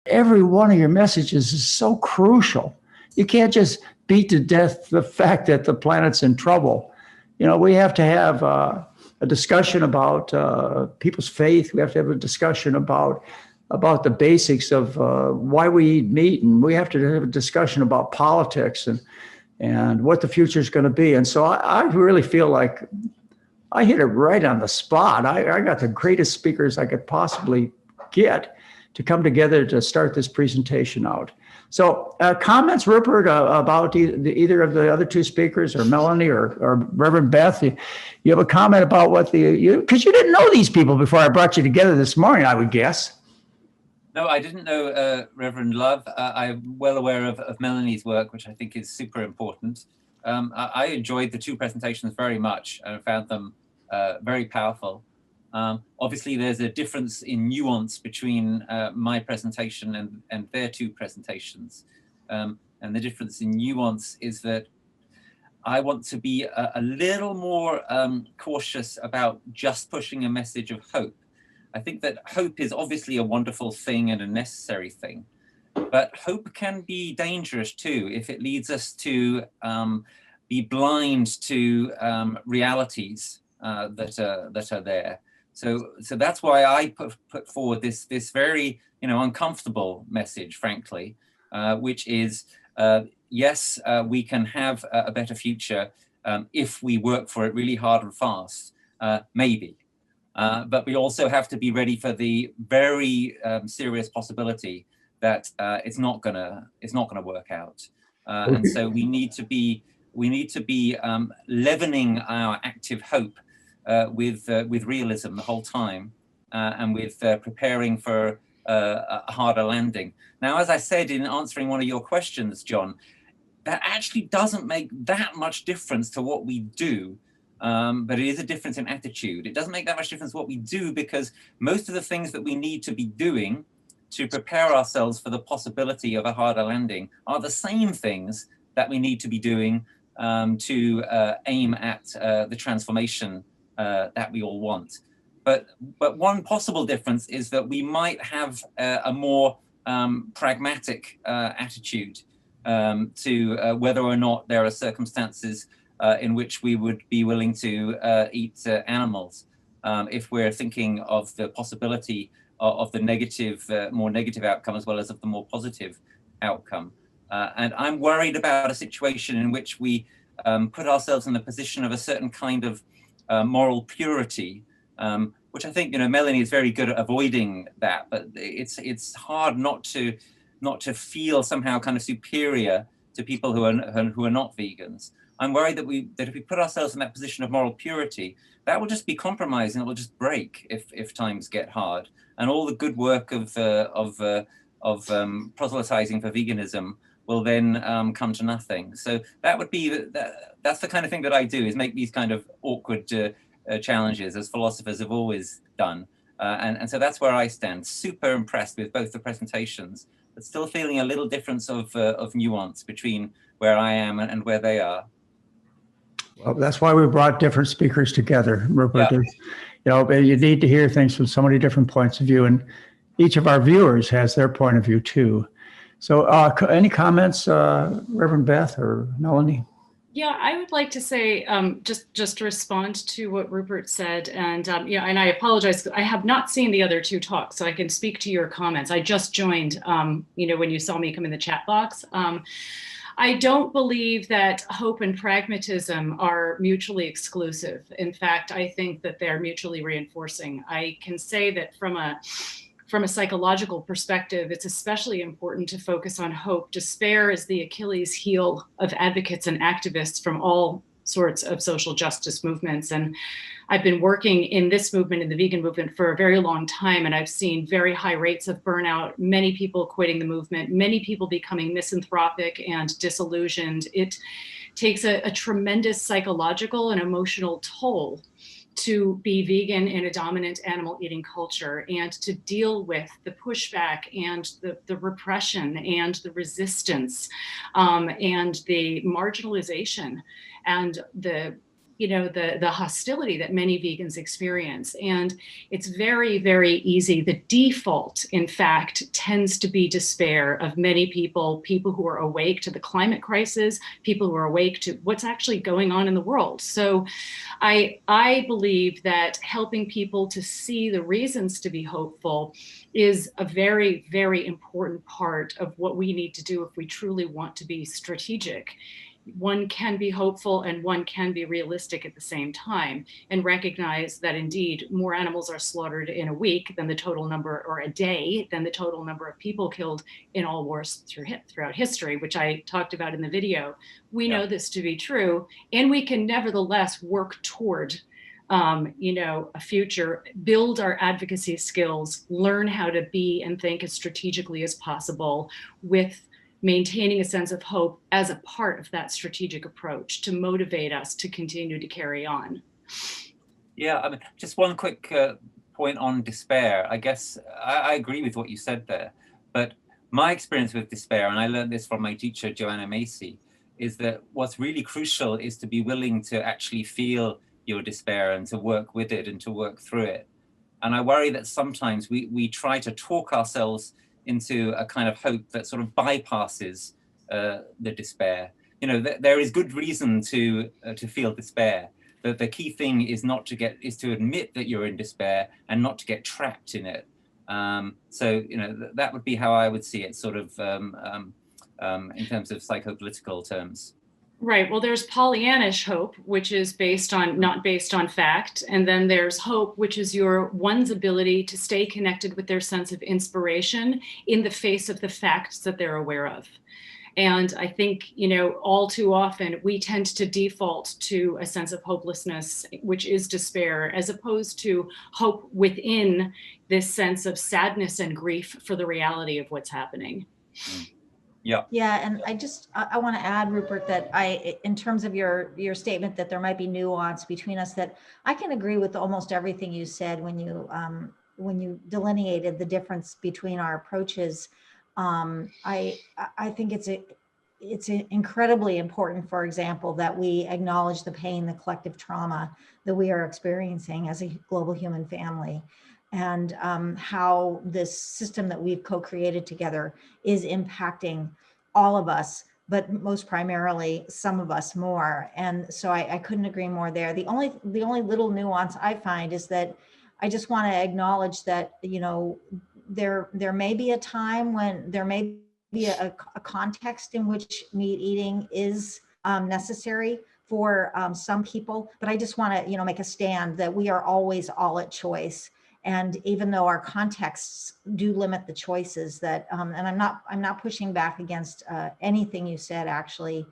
every one of your messages is so crucial. You can't just beat to death the fact that the planet's in trouble. We have to have a discussion about people's faith. We have to have a discussion about the basics of why we eat meat, and we have to have a discussion about politics and what the future is going to be. And so I really feel like I hit it right on the spot. I got the greatest speakers I could possibly get to come together to start this presentation out. So comments, Rupert, about either of the other two speakers, or Melanie or Reverend Beth? You have a comment about what because you didn't know these people before I brought you together this morning, I would guess. No, I didn't know Reverend Love. I'm well aware of Melanie's work, which I think is super important. I enjoyed the two presentations very much and found them very powerful. Obviously, there's a difference in nuance between my presentation and their two presentations. And the difference in nuance is that I want to be a little more cautious about just pushing a message of hope. I think that hope is obviously a wonderful thing and a necessary thing, but hope can be dangerous too if it leads us to be blind to realities that are there. So that's why I put forward this very uncomfortable message, frankly, which is yes, we can have a better future if we work for it really hard and fast, maybe. But we also have to be ready for the very serious possibility that it's not gonna work out, and so we need to be leavening our active hope with realism the whole time, and with preparing for a harder landing. Now, as I said in answering one of your questions, John, that actually doesn't make that much difference to what we do. But it is a difference in attitude. It doesn't make that much difference what we do, because most of the things that we need to be doing to prepare ourselves for the possibility of a harder landing are the same things that we need to be doing to aim at the transformation that we all want. But one possible difference is that we might have a more pragmatic attitude to whether or not there are circumstances in which we would be willing to eat animals, if we're thinking of the possibility of the more negative outcome as well as of the more positive outcome. And I'm worried about a situation in which we put ourselves in the position of a certain kind of moral purity, which I think Melanie is very good at avoiding that, but it's hard not to feel somehow kind of superior to people who are not vegans. I'm worried that if we put ourselves in that position of moral purity, that will just be compromised and it will just break if times get hard. And all the good work of proselytizing for veganism will then come to nothing. So that would be that's the kind of thing that I do, is make these kind of awkward challenges, as philosophers have always done. And so that's where I stand. Super impressed with both the presentations, but still feeling a little difference of nuance between where I am and where they are. Well, that's why we brought different speakers together, Rupert. Yeah. You need to hear things from so many different points of view, and each of our viewers has their point of view too. So any comments, Reverend Beth or Melanie? Yeah, I would like to say, just to respond to what Rupert said, and and I apologize, I have not seen the other two talks, so I can speak to your comments. I just joined, when you saw me come in the chat box. I don't believe that hope and pragmatism are mutually exclusive. In fact, I think that they're mutually reinforcing. I can say that from a psychological perspective, it's especially important to focus on hope. Despair is the Achilles heel of advocates and activists from all sorts of social justice movements. And I've been working in this movement, in the vegan movement, for a very long time, and I've seen very high rates of burnout, many people quitting the movement, many people becoming misanthropic and disillusioned. It takes a tremendous psychological and emotional toll to be vegan in a dominant animal eating culture, and to deal with the pushback and the repression and the resistance and the marginalization and the you know, the hostility that many vegans experience. And it's very, very easy. The default, in fact, tends to be despair of many people, people who are awake to the climate crisis, people who are awake to what's actually going on in the world. So I believe that helping people to see the reasons to be hopeful is a very, very important part of what we need to do if we truly want to be strategic. One can be hopeful and one can be realistic at the same time, and recognize that indeed more animals are slaughtered in a week than the total number, or a day, than the total number of people killed in all wars throughout history, which I talked about in the video. We know this to be true, and we can nevertheless work toward you know, a future, build our advocacy skills, learn how to be and think as strategically as possible, with maintaining a sense of hope as a part of that strategic approach to motivate us to continue to carry on. Yeah, I mean, just one quick point on despair. I guess I agree with what you said there, but my experience with despair, and I learned this from my teacher, Joanna Macy, is that what's really crucial is to be willing to actually feel your despair and to work with it and to work through it. And I worry that sometimes we try to talk ourselves into a kind of hope that sort of bypasses the despair. You know, there is good reason to feel despair. The key thing is to admit that you're in despair and not to get trapped in it. So, you know, that would be how I would see it, sort of in terms of psychopolitical terms. Right. Well, there's Pollyannish hope, which is not based on fact. And then there's hope, which is one's ability to stay connected with their sense of inspiration in the face of the facts that they're aware of. And I think, you know, all too often we tend to default to a sense of hopelessness, which is despair, as opposed to hope within this sense of sadness and grief for the reality of what's happening. Yeah. Yeah, and I want to add, Rupert, that in terms of your statement that there might be nuance between us, that I can agree with almost everything you said when you delineated the difference between our approaches. I think it's incredibly important, for example, that we acknowledge the pain, the collective trauma that we are experiencing as a global human family, and how this system that we've co-created together is impacting all of us, but most primarily some of us more. And so I couldn't agree more there. The only little nuance I find is that I just want to acknowledge that, you know, there may be a time when there may be a context in which meat eating is necessary for some people, but I just want to, you know, make a stand that we are always all at choice. And even though our contexts do limit the choices, that and I'm not pushing back against anything you said, actually,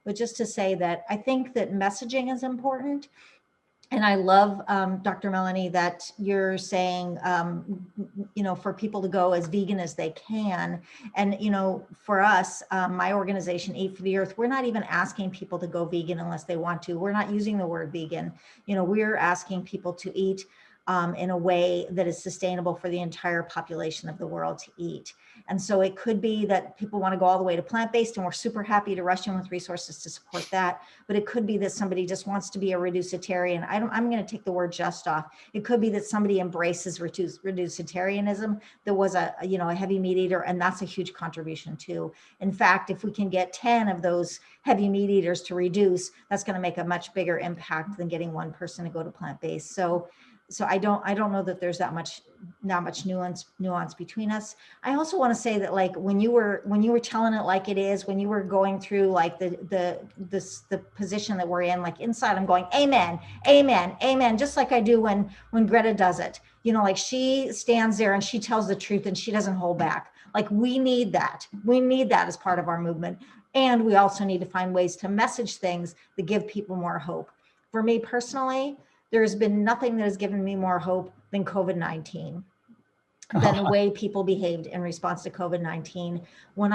but just to say that I think that messaging is important. And I love, Dr. Melanie, that you're saying, you know, for people to go as vegan as they can. And, you know, for us, my organization, Eat for the Earth, we're not even asking people to go vegan unless they want to. We're not using the word vegan. You know, we're asking people to eat in a way that is sustainable for the entire population of the world to eat. And so it could be that people want to go all the way to plant-based, and we're super happy to rush in with resources to support that. But it could be that somebody just wants to be a reducitarian. I'm going to take the word just off. It could be that somebody embraces reducitarianism that was a heavy meat eater, and that's a huge contribution too. In fact, if we can get 10 of those heavy meat eaters to reduce, that's going to make a much bigger impact than getting one person to go to plant-based. So I don't know that there's not much nuance between us. I also want to say that, like, when you were telling it like it is, when you were going through like the position that we're in, like inside I'm going, amen, amen, amen, just like I do when Greta does it. You know, like she stands there and she tells the truth and she doesn't hold back. Like we need that. We need that as part of our movement. And we also need to find ways to message things that give people more hope. For me personally, there's been nothing that has given me more hope than COVID-19, than the way people behaved in response to COVID-19. When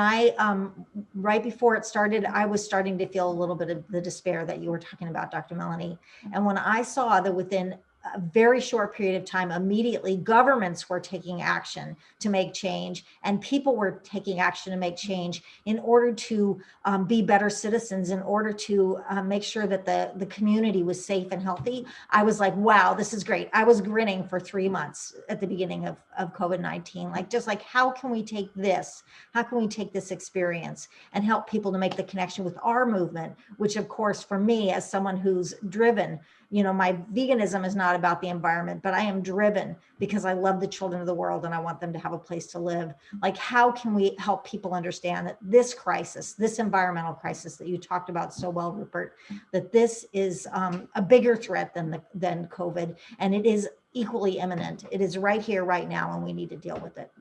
right before it started, I was starting to feel a little bit of the despair that you were talking about, Dr. Melanie. And when I saw that within a very short period of time, immediately governments were taking action to make change, and people were taking action to make change in order to be better citizens, in order to make sure that the community was safe and healthy. I was like, wow, this is great. I was grinning for 3 months at the beginning of COVID-19, like how can we take this? How can we take this experience and help people to make the connection with our movement, which of course, for me, as someone who's driven, my veganism is not about the environment, but I am driven because I love the children of the world and I want them to have a place to live. Like, how can we help people understand that this crisis, this environmental crisis that you talked about so well, Rupert, that this is a bigger threat than COVID, and it is equally imminent. It is right here, right now, and we need to deal with it.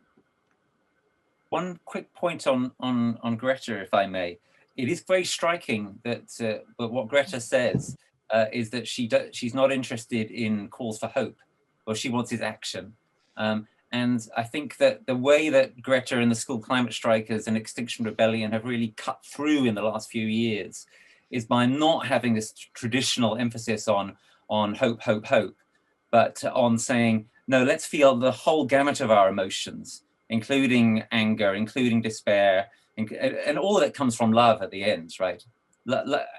One quick point on Greta, if I may. It is very striking that but what Greta says is that she's not interested in calls for hope. What she wants is action. And I think that the way that Greta and the school climate strikers and Extinction Rebellion have really cut through in the last few years is by not having this traditional emphasis on hope, hope, hope, but on saying, no, let's feel the whole gamut of our emotions, including anger, including despair, and all of it comes from love at the end, right?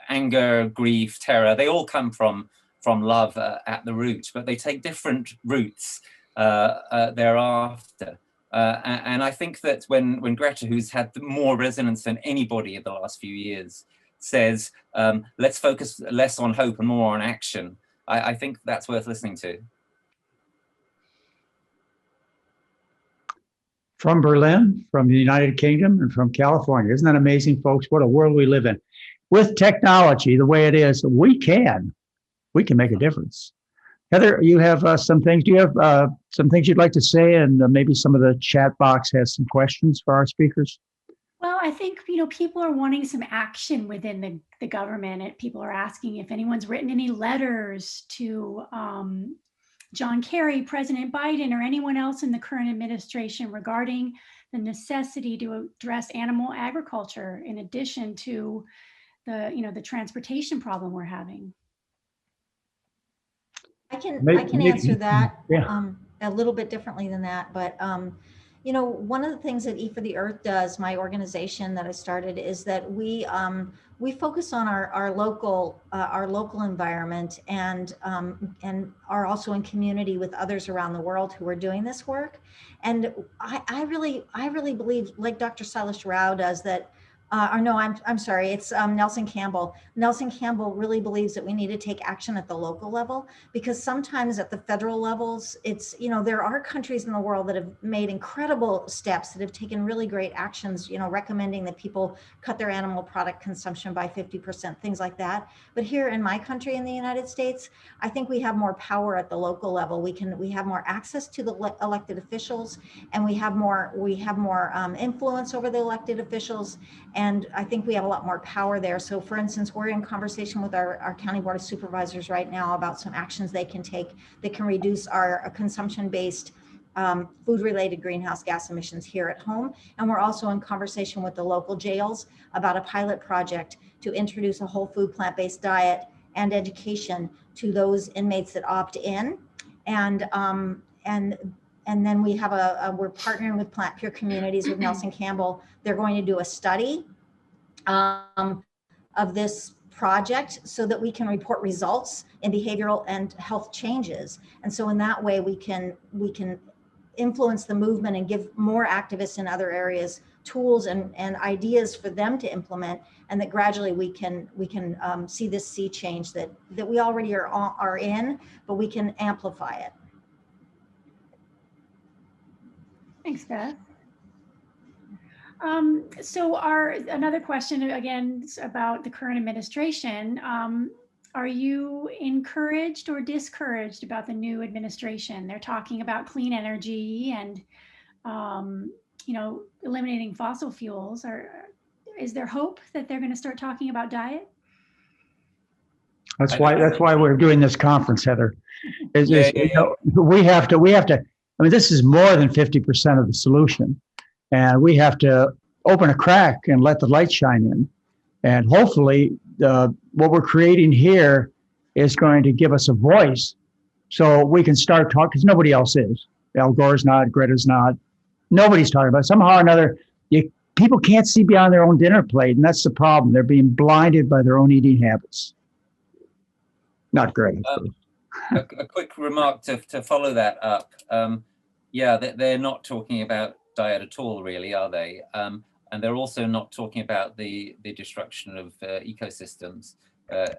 Anger, grief, terror, they all come from love at the root, but they take different routes thereafter. And I think that when Greta, who's had more resonance than anybody in the last few years, says, let's focus less on hope and more on action, I think that's worth listening to. From Berlin, from the United Kingdom, and from California. Isn't that amazing, folks? What a world we live in. With technology the way it is, we can make a difference. Heather, you have some things. Do you have some things you'd like to say? And maybe some of the chat box has some questions for our speakers. Well, I think, people are wanting some action within the government. And people are asking if anyone's written any letters to John Kerry, President Biden, or anyone else in the current administration regarding the necessity to address animal agriculture in addition to the transportation problem we're having. I can answer that a little bit differently than that, but one of the things that E for the Earth does, my organization that I started, is that we focus on our local environment and are also in community with others around the world who are doing this work. And I really believe, like Dr. Salish Rao does, that I'm sorry, it's Nelson Campbell. Nelson Campbell really believes that we need to take action at the local level, because sometimes at the federal levels, it's, there are countries in the world that have made incredible steps, that have taken really great actions, recommending that people cut their animal product consumption by 50%, things like that. But here in my country, in the United States, I think we have more power at the local level. We have more access to the elected officials, and we have more influence over the elected officials. And I think we have a lot more power there. So for instance, we're in conversation with our County Board of Supervisors right now about some actions they can take that can reduce our consumption-based food-related greenhouse gas emissions here at home. And we're also in conversation with the local jails about a pilot project to introduce a whole food plant-based diet and education to those inmates that opt in. And then we have we're partnering with Plant Pure Communities with Nelson Campbell. They're going to do a study of this project so that we can report results in behavioral and health changes. And so in that way, we can influence the movement and give more activists in other areas tools and ideas for them to implement, and that gradually we can see this sea change that we already are in, but we can amplify it. Thanks, Beth. So another question again about the current administration. Are you encouraged or discouraged about the new administration? They're talking about clean energy and eliminating fossil fuels. Is there hope that they're going to start talking about diet? That's why we're doing this conference, Heather. We have to. I mean, this is more than 50% of the solution, and we have to open a crack and let the light shine in. And hopefully, what we're creating here is going to give us a voice So we can start talking, because nobody else is. Al Gore's not, Greta's not. Nobody's talking about it. Somehow or another, people can't see beyond their own dinner plate, and that's the problem. They're being blinded by their own eating habits. Not Greta. A quick remark to follow that up. Yeah, they're not talking about diet at all, really, are they? And they're also not talking about the destruction of ecosystems.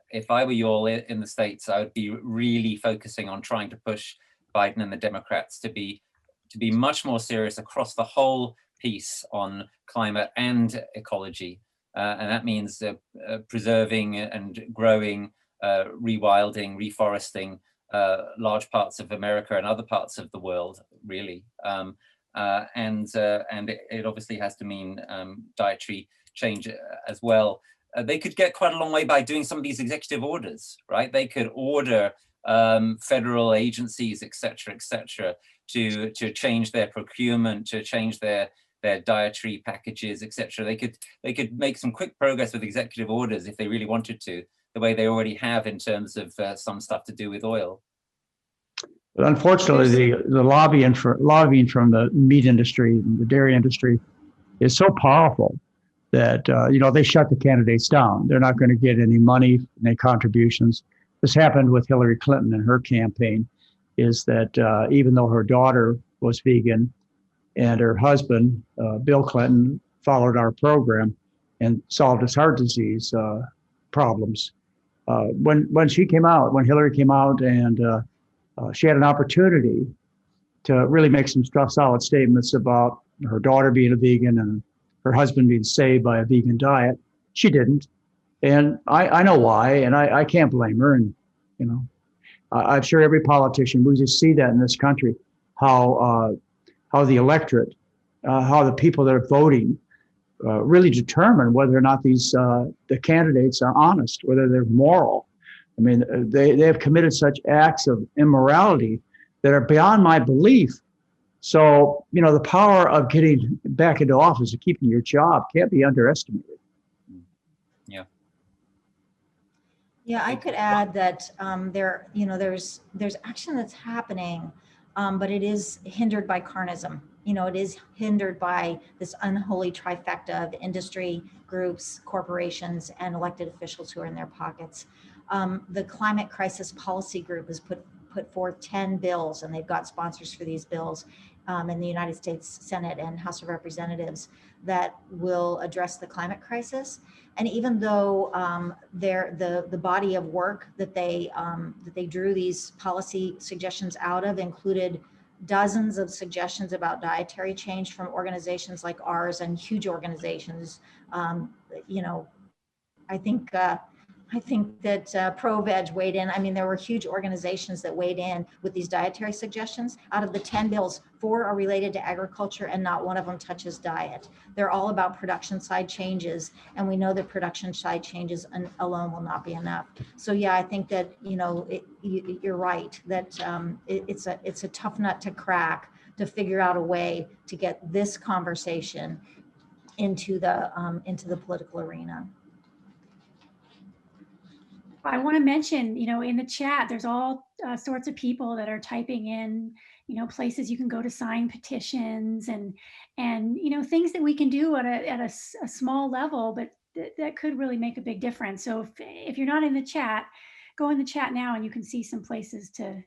If I were you all in the States, I would be really focusing on trying to push Biden and the Democrats to be much more serious across the whole piece on climate and ecology. And that means preserving and growing, rewilding, reforesting large parts of America and other parts of the world, really. And it obviously has to mean dietary change as well. They could get quite a long way by doing some of these executive orders, right? They could order federal agencies, et cetera, to change their procurement, to change their dietary packages, et cetera. They could make some quick progress with executive orders if they really wanted to, the way they already have in terms of some stuff to do with oil. But unfortunately, the lobbying from the meat industry and the dairy industry is so powerful that they shut the candidates down. They're not going to get any money, any contributions. This happened with Hillary Clinton and her campaign, is that even though her daughter was vegan and her husband, Bill Clinton, followed our program and solved his heart disease problems. When Hillary came out and she had an opportunity to really make some solid statements about her daughter being a vegan and her husband being saved by a vegan diet, she didn't. And I know why, and I can't blame her. And, I'm sure every politician, we just see that in this country, how the electorate, how the people that are voting really determine whether or not the candidates are honest, whether they're moral. I mean, they have committed such acts of immorality that are beyond my belief. So, the power of getting back into office and keeping your job can't be underestimated. Yeah. Yeah, I could add that there's action that's happening, but it is hindered by carnism. It is hindered by this unholy trifecta of industry groups, corporations, and elected officials who are in their pockets. The Climate Crisis Policy Group has put forth 10 bills, and they've got sponsors for these bills in the United States Senate and House of Representatives that will address the climate crisis. And even though the body of work that they drew these policy suggestions out of included dozens of suggestions about dietary change from organizations like ours and huge organizations, I think that ProVeg weighed in. I mean, there were huge organizations that weighed in with these dietary suggestions. Out of the 10 bills, 4 are related to agriculture and not one of them touches diet. They're all about production side changes. And we know that production side changes alone will not be enough. So yeah, I think that, you're right, that it's a tough nut to crack to figure out a way to get this conversation into the political arena. I want to mention, in the chat, there's all sorts of people that are typing in, places you can go to sign petitions and things that we can do at a small level, but that could really make a big difference. So if you're not in the chat, go in the chat now and you can see some places to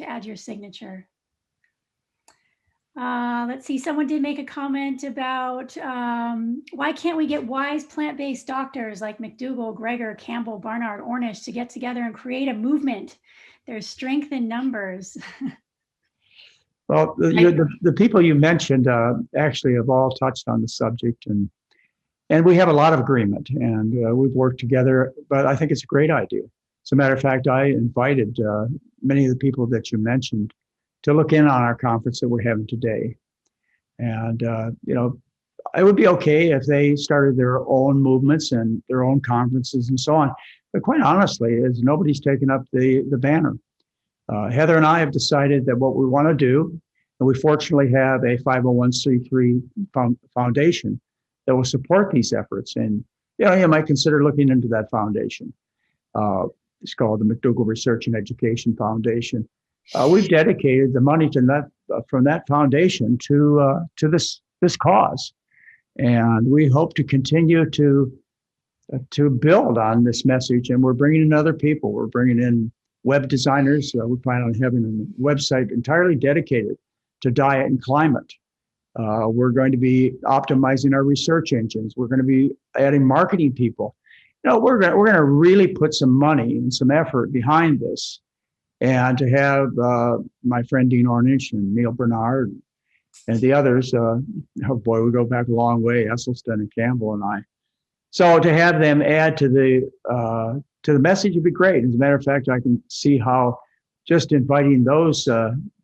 add your signature. Let's see, someone did make a comment about why can't we get wise plant-based doctors like McDougall, Greger, Campbell, Barnard, Ornish to get together and create a movement? There's strength in numbers. Well, the people you mentioned actually have all touched on the subject, and we have a lot of agreement, and we've worked together, but I think it's a great idea. As a matter of fact, I invited many of the people that you mentioned to look in on our conference that we're having today. And, it would be okay if they started their own movements and their own conferences and so on. But quite honestly, nobody's taken up the banner. Heather and I have decided that what we want to do, and we fortunately have a 501c3 foundation that will support these efforts. And, you might consider looking into that foundation. It's called the McDougall Research and Education Foundation. we've dedicated the money to that from that foundation to this cause, and we hope to continue to build on this message. And we're bringing in other people. We're bringing in web designers. We plan on having a website entirely dedicated to diet and climate. We're going to be optimizing our research engines. We're going to be adding marketing people. We're going to really put some money and some effort behind this, and to have my friend Dean Ornish and Neil Bernard and the others. Oh boy, we go back a long way. Esselstyn and Campbell and I. So to have them add to the message would be great. As a matter of fact, I can see how just inviting those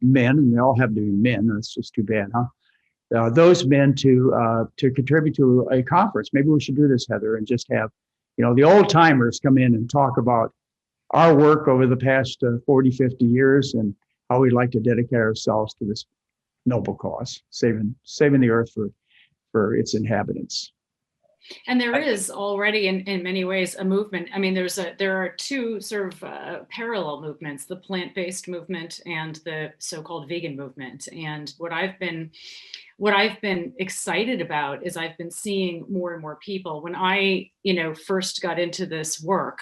men, and they all have to be men. That's just too bad, huh? Those men to contribute to a conference. Maybe we should do this, Heather, and just have the old timers come in and talk about our work over the past 40, 50 years and how we'd like to dedicate ourselves to this noble cause, saving the earth for its inhabitants. And there is already in many ways a movement. I mean, there are two sort of parallel movements, the plant-based movement and the so-called vegan movement. And what I've been excited about is I've been seeing more and more people. When I, first got into this work,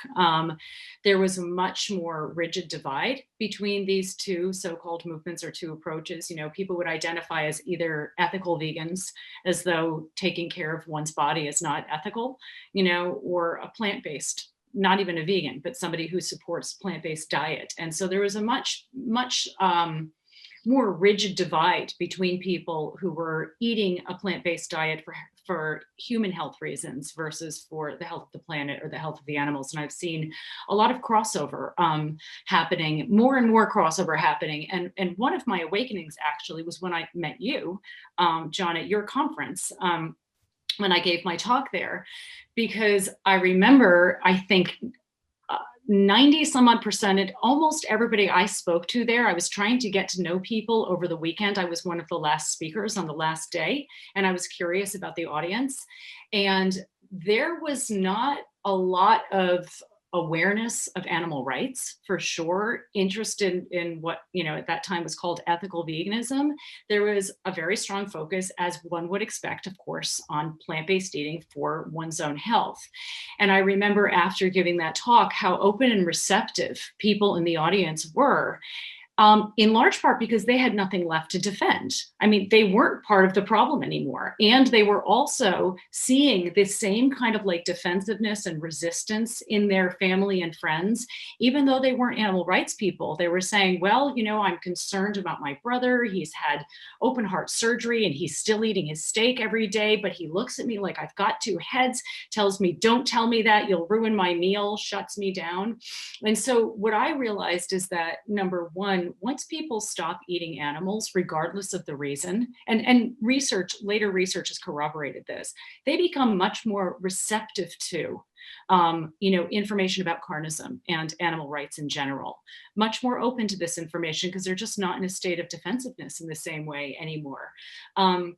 there was a much more rigid divide between these two so-called movements or two approaches. People would identify as either ethical vegans, as though taking care of one's body is not ethical, or a plant-based, not even a vegan, but somebody who supports plant-based diet. And so there was a much more rigid divide between people who were eating a plant-based diet for human health reasons versus for the health of the planet or the health of the animals. And I've seen a lot of crossover happening, more and more crossover happening. And one of my awakenings actually was when I met you, John, at your conference, when I gave my talk there, because I remember, I think, 90 some odd percent, almost everybody I spoke to there, I was trying to get to know people over the weekend. I was one of the last speakers on the last day, and I was curious about the audience. And there was not a lot of awareness of animal rights, for sure, interested in what, at that time was called ethical veganism. There was a very strong focus, as one would expect, of course, on plant-based eating for one's own health. And I remember after giving that talk, how open and receptive people in the audience were. In large part because they had nothing left to defend. I mean, they weren't part of the problem anymore. And they were also seeing this same kind of defensiveness and resistance in their family and friends, even though they weren't animal rights people. They were saying, well, I'm concerned about my brother. He's had open heart surgery and he's still eating his steak every day, but he looks at me like I've got two heads, tells me, don't tell me that, you'll ruin my meal, shuts me down. And so what I realized is that, number one, once people stop eating animals, regardless of the reason, and later research has corroborated this, they become much more receptive to information about carnism and animal rights in general, much more open to this information because they're just not in a state of defensiveness in the same way anymore. And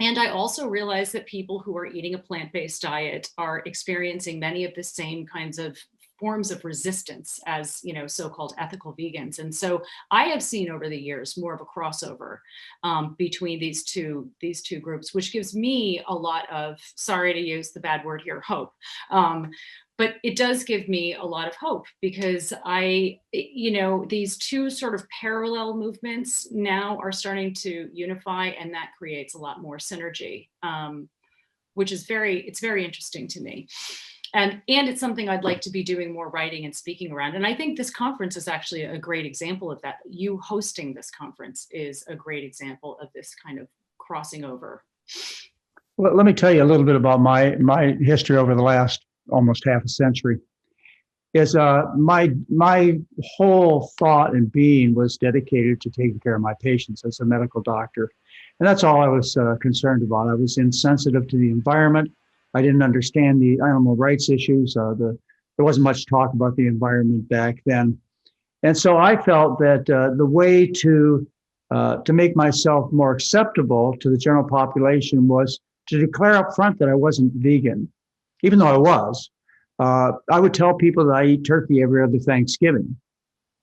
I also realized that people who are eating a plant-based diet are experiencing many of the same kinds of forms of resistance as, so-called ethical vegans. And so I have seen over the years more of a crossover between these two groups, which gives me a lot of, sorry to use the bad word here, hope. But it does give me a lot of hope because these two sort of parallel movements now are starting to unify, and that creates a lot more synergy, which is very interesting to me. And it's something I'd like to be doing more writing and speaking around. And I think this conference is actually a great example of that. You hosting this conference is a great example of this kind of crossing over. Well, let me tell you a little bit about my history over the last almost half a century. Is my whole thought and being was dedicated to taking care of my patients as a medical doctor. And that's all I was concerned about. I was insensitive to the environment. I didn't understand the animal rights issues. There wasn't much talk about the environment back then. And so I felt that the way to make myself more acceptable to the general population was to declare up front that I wasn't vegan, even though I was. I would tell people that I eat turkey every other Thanksgiving.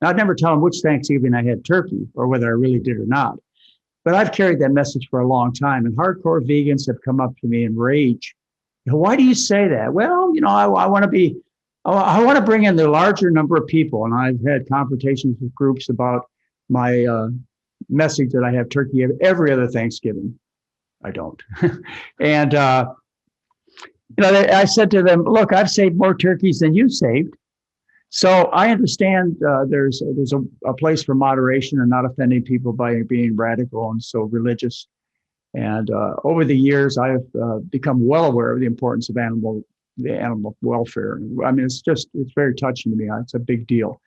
And I'd never tell them which Thanksgiving I had turkey or whether I really did or not. But I've carried that message for a long time, and hardcore vegans have come up to me in rage. Why do you say that? Well, I want to bring in the larger number of people, and I've had confrontations with groups about my message that I have turkey every other Thanksgiving. I don't. And I said to them, look, I've saved more turkeys than you've saved. So I understand there's a place for moderation and not offending people by being radical and so religious. And over the years, I've become well aware of the importance of animal welfare. I mean, it's very touching to me. It's a big deal.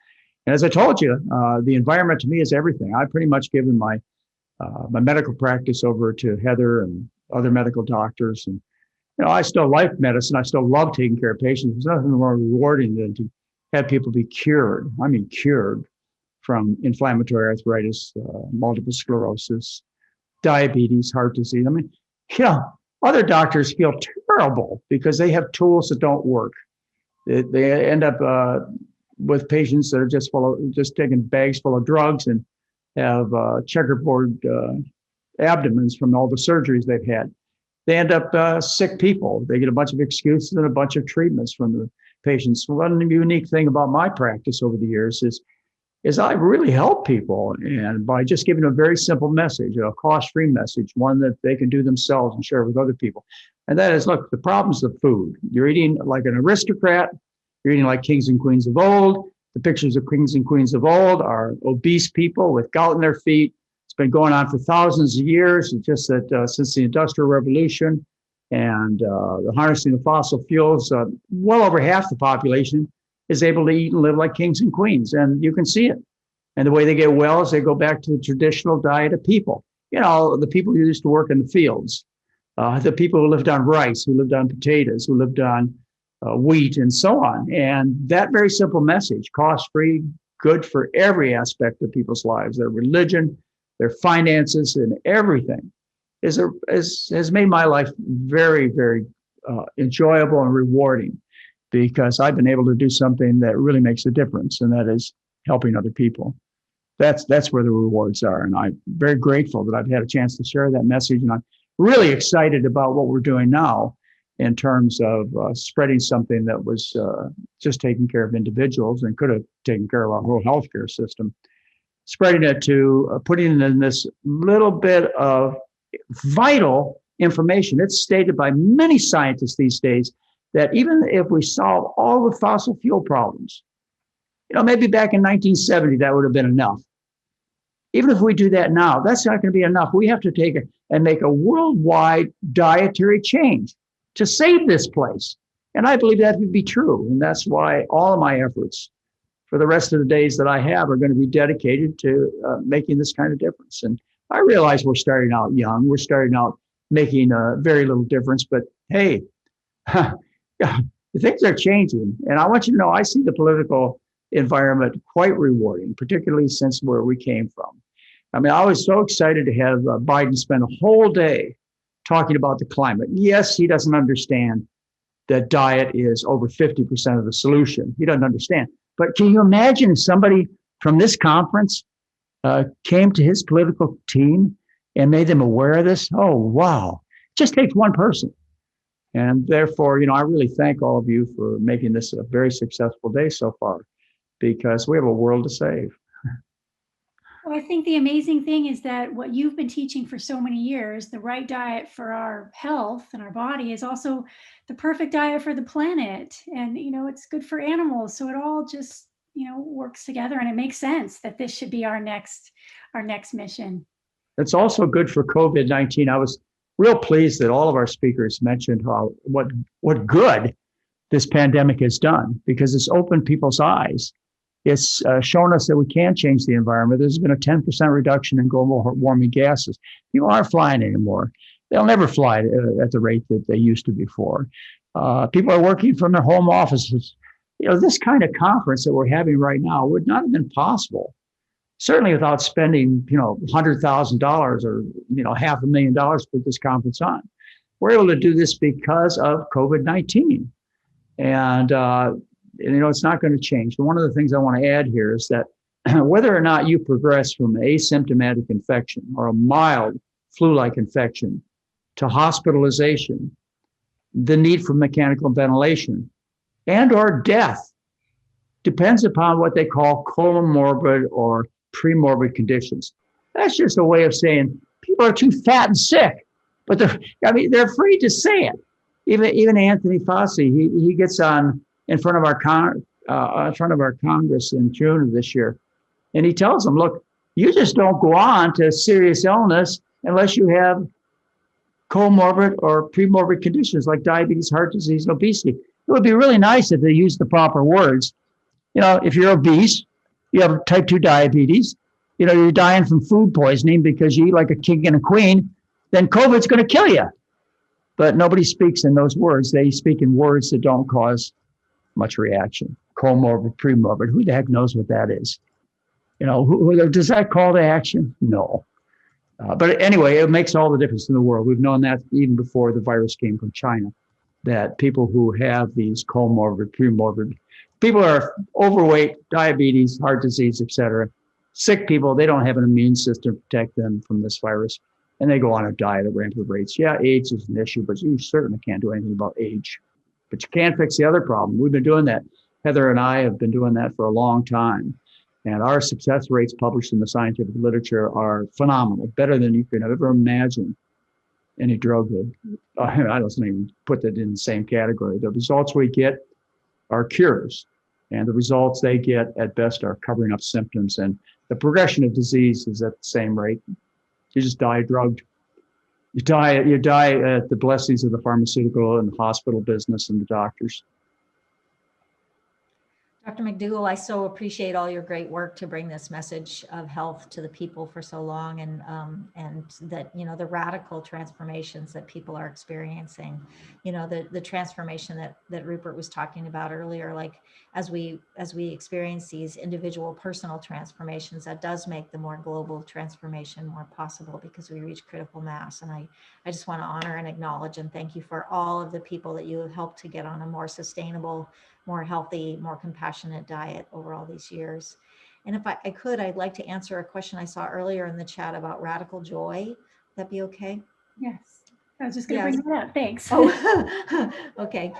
And as I told you, the environment to me is everything. I've pretty much given my medical practice over to Heather and other medical doctors. And I still like medicine. I still love taking care of patients. There's nothing more rewarding than to have people be cured. I mean, cured from inflammatory arthritis, multiple sclerosis, diabetes, heart disease. I mean, other doctors feel terrible because they have tools that don't work. They end up with patients that are just taking bags full of drugs and have checkerboard abdomens from all the surgeries they've had. They end up sick people. They get a bunch of excuses and a bunch of treatments from the patients. One unique thing about my practice over the years is I really help people, and by just giving a very simple message, a cost-free message, one that they can do themselves and share with other people. And that is, look, the problem's the food. You're eating like an aristocrat. You're eating like kings and queens of old. The pictures of kings and queens of old are obese people with gout in their feet. It's been going on for thousands of years. It's just that since the Industrial Revolution and the harnessing of fossil fuels, well over half the population is able to eat and live like kings and queens. And you can see it. And the way they get well is they go back to the traditional diet of people. The people who used to work in the fields, the people who lived on rice, who lived on potatoes, who lived on wheat, and so on. And that very simple message, cost-free, good for every aspect of people's lives, their religion, their finances, and everything, has made my life very, very enjoyable and rewarding, because I've been able to do something that really makes a difference, and that is helping other people. That's where the rewards are. And I'm very grateful that I've had a chance to share that message. And I'm really excited about what we're doing now in terms of spreading something that was just taking care of individuals and could have taken care of our whole healthcare system. Spreading it to putting in this little bit of vital information. It's stated by many scientists these days that even if we solve all the fossil fuel problems, maybe back in 1970, that would have been enough. Even if we do that now, that's not going to be enough. We have to take it and make a worldwide dietary change to save this place. And I believe that would be true. And that's why all of my efforts for the rest of the days that I have are going to be dedicated to making this kind of difference. And I realize we're starting out young. We're starting out making very little difference. But hey, things are changing. And I want you to know, I see the political environment quite rewarding, particularly since where we came from. I mean, I was so excited to have Biden spend a whole day talking about the climate. Yes, he doesn't understand that diet is over 50% of the solution. He doesn't understand. But can you imagine if somebody from this conference came to his political team and made them aware of this? Oh, wow. It just takes one person. And therefore, I really thank all of you for making this a very successful day so far, because we have a world to save. Well, I think the amazing thing is that what you've been teaching for so many years, the right diet for our health and our body, is also the perfect diet for the planet. And, it's good for animals. So it all just, works together, and it makes sense that this should be our next mission. It's also good for COVID-19. I was real pleased that all of our speakers mentioned what good this pandemic has done, because it's opened people's eyes. It's shown us that we can change the environment. There's been a 10% reduction in global warming gases. People aren't flying anymore. They'll never fly at the rate that they used to before. People are working from their home offices. This kind of conference that we're having right now would not have been possible, certainly without spending, $100,000 or, $500,000 to put this conference on. We're able to do this because of COVID-19. And it's not going to change. One of the things I want to add here is that whether or not you progress from asymptomatic infection or a mild flu-like infection to hospitalization, the need for mechanical ventilation, and or death depends upon what they call comorbid or premorbid conditions. That's just a way of saying people are too fat and sick, but they're free to say it. Even Anthony Fauci, he gets on in front of our Congress in June of this year, and he tells them, look, you just don't go on to serious illness unless you have comorbid or premorbid conditions like diabetes, heart disease, and obesity. It would be really nice if they used the proper words. You know, if you're obese, you have type 2 diabetes, you know, you're dying from food poisoning because you eat like a king and a queen, then COVID's going to kill you. But nobody speaks in those words. They speak in words that don't cause much reaction. Comorbid, premorbid, who the heck knows what that is? You know, does that call to action? No. But anyway, it makes all the difference in the world. We've known that even before the virus came from China, that people who have these comorbid, premorbid, people who are overweight, diabetes, heart disease, etc., sick people, they don't have an immune system to protect them from this virus, and they go on a diet at rampant rates. Yeah, age is an issue, but you certainly can't do anything about age. But you can fix the other problem. We've been doing that. Heather and I have been doing that for a long time. And our success rates published in the scientific literature are phenomenal, better than you can ever imagine any drug would. I don't even put that in the same category. The results we get are cures, and the results they get at best are covering up symptoms. And the progression of disease is at the same rate. You just die drugged. You die at the blessings of the pharmaceutical and the hospital business and the doctors. Dr. McDougall, I so appreciate all your great work to bring this message of health to the people for so long, and that, you know, the radical transformations that people are experiencing, you know, the transformation that Rupert was talking about earlier, like as we experience these individual personal transformations, that does make the more global transformation more possible because we reach critical mass. And I just want to honor and acknowledge and thank you for all of the people that you have helped to get on a more sustainable, more healthy, more compassionate diet over all these years. And if I could, I'd like to answer a question I saw earlier in the chat about radical joy. That be okay? Yes, I was just going to bring that up. Thanks. Oh, okay.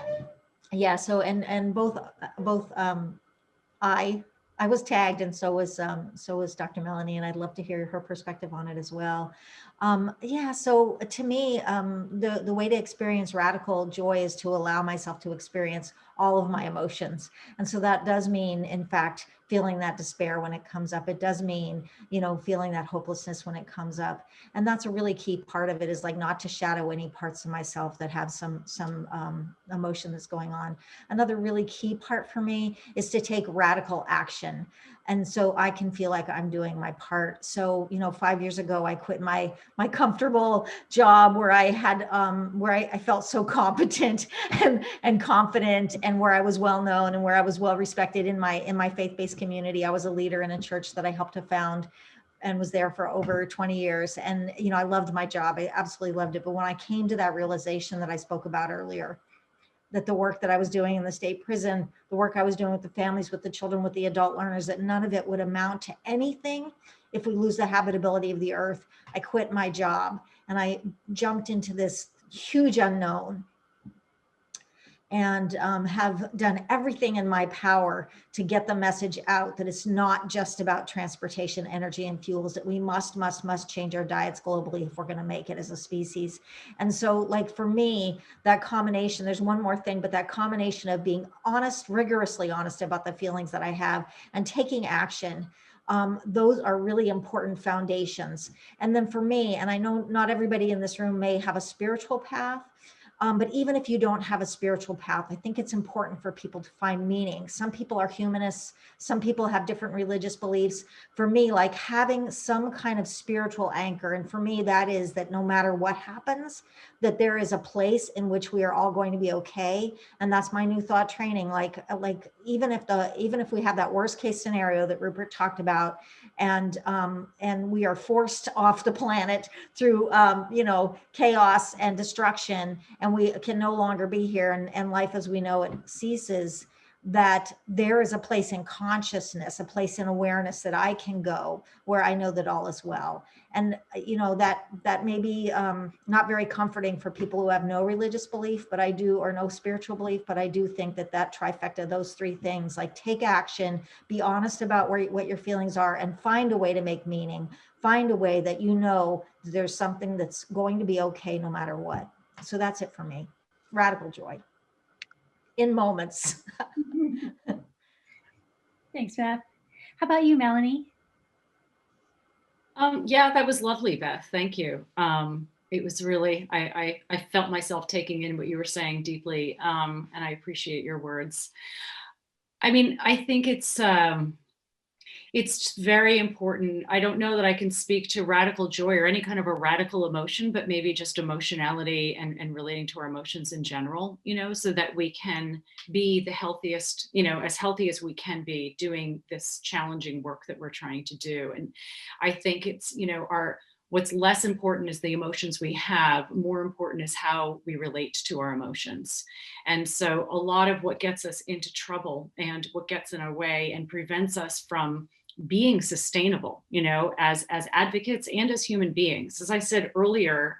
Yeah. So and both I was tagged, and so was Dr. Melanie, and I'd love to hear her perspective on it as well. Yeah, so to me, the way to experience radical joy is to allow myself to experience all of my emotions. And so that does mean, in fact, feeling that despair when it comes up. It does mean, you know, feeling that hopelessness when it comes up. And that's a really key part of it, is like not to shadow any parts of myself that have some emotion that's going on. Another really key part for me is to take radical action. And so I can feel like I'm doing my part. So, you know, 5 years ago, I quit my comfortable job where I had, where I felt so competent and confident, and where I was well known and where I was well respected in my faith-based community. I was a leader in a church that I helped to found and was there for over 20 years. And, you know, I loved my job. I absolutely loved it. But when I came to that realization that I spoke about earlier, that the work that I was doing in the state prison, the work I was doing with the families, with the children, with the adult learners, that none of it would amount to anything if we lose the habitability of the earth, I quit my job and I jumped into this huge unknown, and have done everything in my power to get the message out that it's not just about transportation, energy, and fuels, that we must change our diets globally if we're going to make it as a species. And so, like, for me, that combination, there's one more thing, but that combination of being honest, rigorously honest about the feelings that I have and taking action, those are really important foundations. And then for me, and I know not everybody in this room may have a spiritual path, but even if you don't have a spiritual path, I think it's important for people to find meaning. Some people are humanists. Some people have different religious beliefs. For me, like having some kind of spiritual anchor. And for me, that is that no matter what happens, that there is a place in which we are all going to be okay. And that's my new thought training. Like even if we have that worst case scenario that Rupert talked about, and we are forced off the planet through chaos and destruction, and we can no longer be here, and life as we know it ceases, that there is a place in consciousness, a place in awareness that I can go where I know that all is well. And, you know, that may be not very comforting for people who have no religious belief, but I do, or no spiritual belief, but I do think that that trifecta, those three things, like take action, be honest about what your feelings are, and find a way to make meaning, find a way that you know there's something that's going to be okay no matter what. So that's it for me. Radical joy in moments. Thanks, Beth. How about you, Melanie? Yeah, that was lovely, Beth. Thank you. It was really, I felt myself taking in what you were saying deeply, and I appreciate your words. I mean, I think it's very important. I don't know that I can speak to radical joy or any kind of a radical emotion, but maybe just emotionality and relating to our emotions in general, you know, so that we can be the healthiest, you know, as healthy as we can be doing this challenging work that we're trying to do. And I think it's, you know, what's less important is the emotions we have, more important is how we relate to our emotions. And so a lot of what gets us into trouble and what gets in our way and prevents us from being sustainable, you know, as advocates and as human beings. As I said earlier,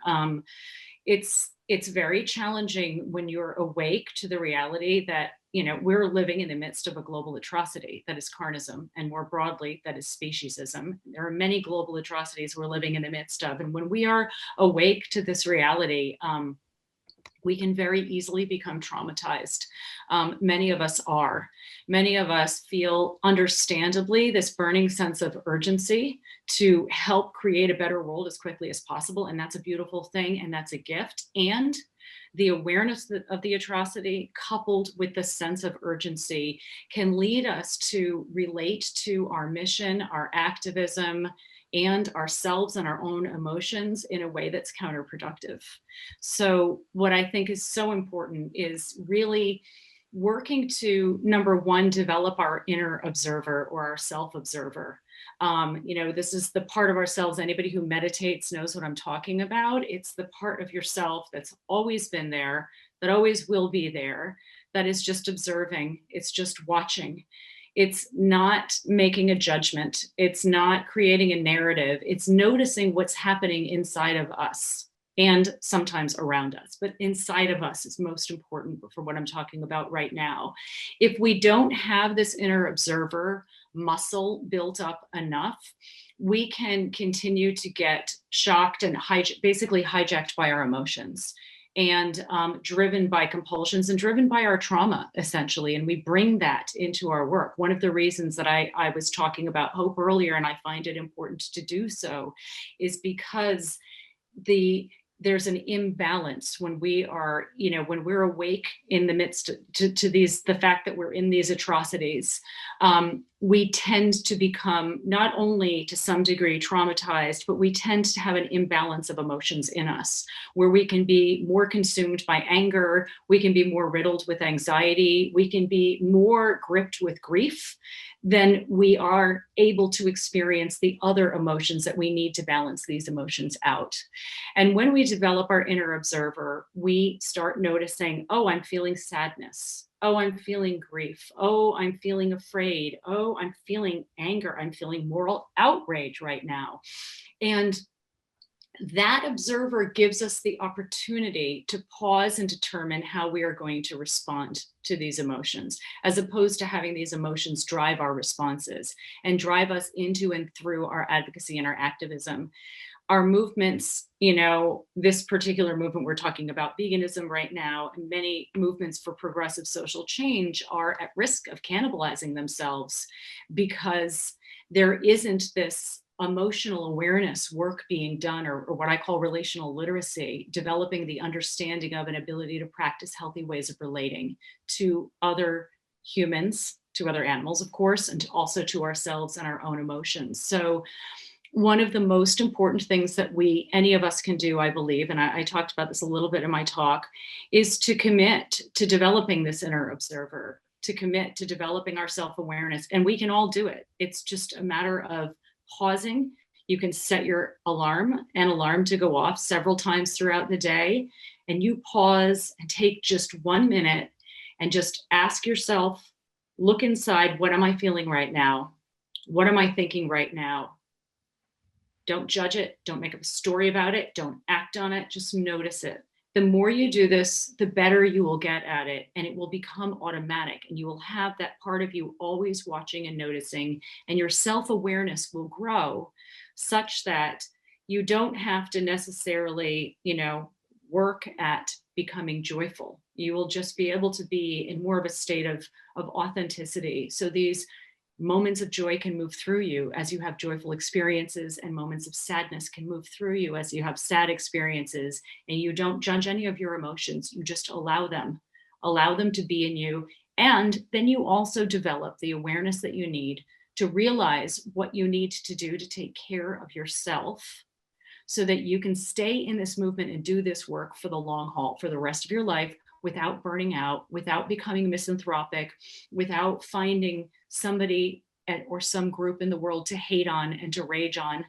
it's very challenging when you're awake to the reality that, you know, we're living in the midst of a global atrocity that is carnism, and more broadly, that is speciesism. There are many global atrocities we're living in the midst of. And when we are awake to this reality, we can very easily become traumatized. Many of us are. Many of us feel, understandably, this burning sense of urgency to help create a better world as quickly as possible. And that's a beautiful thing, and that's a gift. And the awareness of the atrocity coupled with the sense of urgency can lead us to relate to our mission, our activism, and ourselves and our own emotions in a way that's counterproductive. So what I think is so important is really working to, number one, develop our inner observer or our self-observer. You know, this is the part of ourselves, anybody who meditates knows what I'm talking about. It's the part of yourself that's always been there, that always will be there, that is just observing, it's just watching. It's not making a judgment. It's not creating a narrative. It's noticing what's happening inside of us and sometimes around us, but inside of us is most important for what I'm talking about right now. If we don't have this inner observer muscle built up enough, we can continue to get shocked and basically hijacked by our emotions, and driven by compulsions and driven by our trauma, essentially. And we bring that into our work. One of the reasons that I was talking about hope earlier, and I find it important to do so, is because there's an imbalance when we are, you know, when we're awake in the midst to the fact that we're in these atrocities, we tend to become not only to some degree traumatized, but we tend to have an imbalance of emotions in us, where we can be more consumed by anger, we can be more riddled with anxiety, we can be more gripped with grief than we are able to experience the other emotions that we need to balance these emotions out. And when we develop our inner observer, we start noticing, oh, I'm feeling sadness. Oh, I'm feeling grief. Oh, I'm feeling afraid. Oh, I'm feeling anger. I'm feeling moral outrage right now. And that observer gives us the opportunity to pause and determine how we are going to respond to these emotions, as opposed to having these emotions drive our responses and drive us into and through our advocacy and our activism. Our movements, you know, this particular movement, we're talking about veganism right now, and many movements for progressive social change are at risk of cannibalizing themselves because there isn't this emotional awareness work being done, or what I call relational literacy, developing the understanding of an ability to practice healthy ways of relating to other humans, to other animals, of course, and also to ourselves and our own emotions. So one of the most important things that any of us can do, I believe, and I talked about this a little bit in my talk, is to commit to developing this inner observer, to commit to developing our self-awareness. And we can all do it. It's just a matter of pausing. You can set your alarm to go off several times throughout the day, and you pause and take just 1 minute and just ask yourself look inside. What am I feeling right now? What am I thinking right now? Don't judge it. Don't make up a story about it. Don't act on it. Just notice it. The more you do this, the better you will get at it, and it will become automatic, and you will have that part of you always watching and noticing, and your self-awareness will grow such that you don't have to necessarily, work at becoming joyful. You will just be able to be in more of a state of authenticity. So these moments of joy can move through you as you have joyful experiences, and moments of sadness can move through you as you have sad experiences, and you don't judge any of your emotions. You just allow them to be in you. And then you also develop the awareness that you need to realize what you need to do to take care of yourself, so that you can stay in this movement and do this work for the long haul, for the rest of your life, without burning out, without becoming misanthropic, without finding somebody or some group in the world to hate on and to rage on,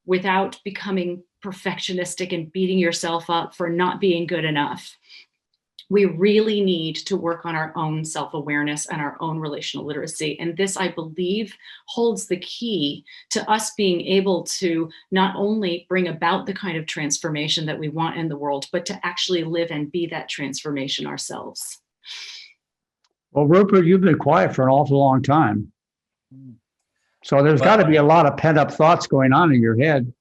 without becoming perfectionistic and beating yourself up for not being good enough. We really need to work on our own self-awareness and our own relational literacy. And this, I believe, holds the key to us being able to not only bring about the kind of transformation that we want in the world, but to actually live and be that transformation ourselves. Well, Rupert, you've been quiet for an awful long time. So there's got to be a lot of pent-up thoughts going on in your head.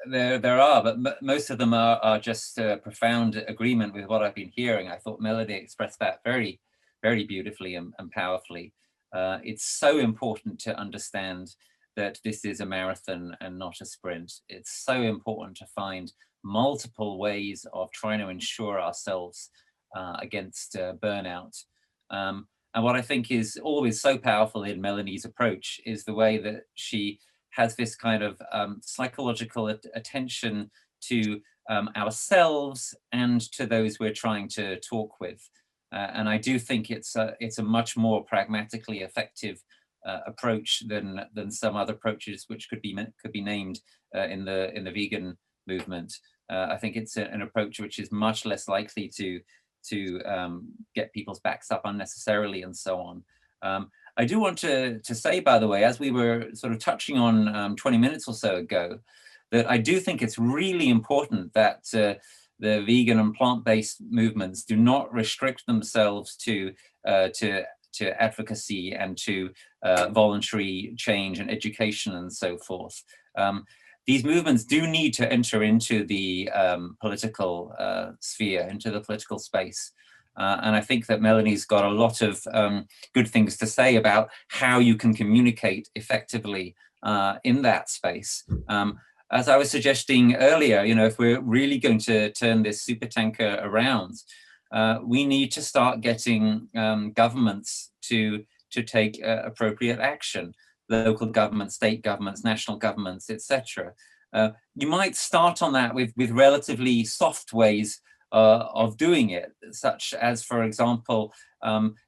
There are, but most of them are just profound agreement with what I've been hearing. I thought Melody expressed that very, very beautifully and powerfully. It's so important to understand that this is a marathon and not a sprint. It's so important to find multiple ways of trying to ensure ourselves against burnout. And what I think is always so powerful in Melanie's approach is the way that she has this kind of psychological attention to ourselves and to those we're trying to talk with. And I do think it's a much more pragmatically effective approach than some other approaches which could be named in the vegan movement. I think it's an approach which is much less likely to get people's backs up unnecessarily and so on. I do want to say, by the way, as we were sort of touching on 20 minutes or so ago, that I do think it's really important that the vegan and plant-based movements do not restrict themselves to advocacy and to voluntary change and education and so forth. These movements do need to enter into the political sphere, into the political space. And I think that Melanie's got a lot of good things to say about how you can communicate effectively in that space. As I was suggesting earlier, if we're really going to turn this supertanker around, we need to start getting governments to take appropriate action. Local governments, state governments, national governments, etc. You might start on that with relatively soft ways of doing it, such as, for example,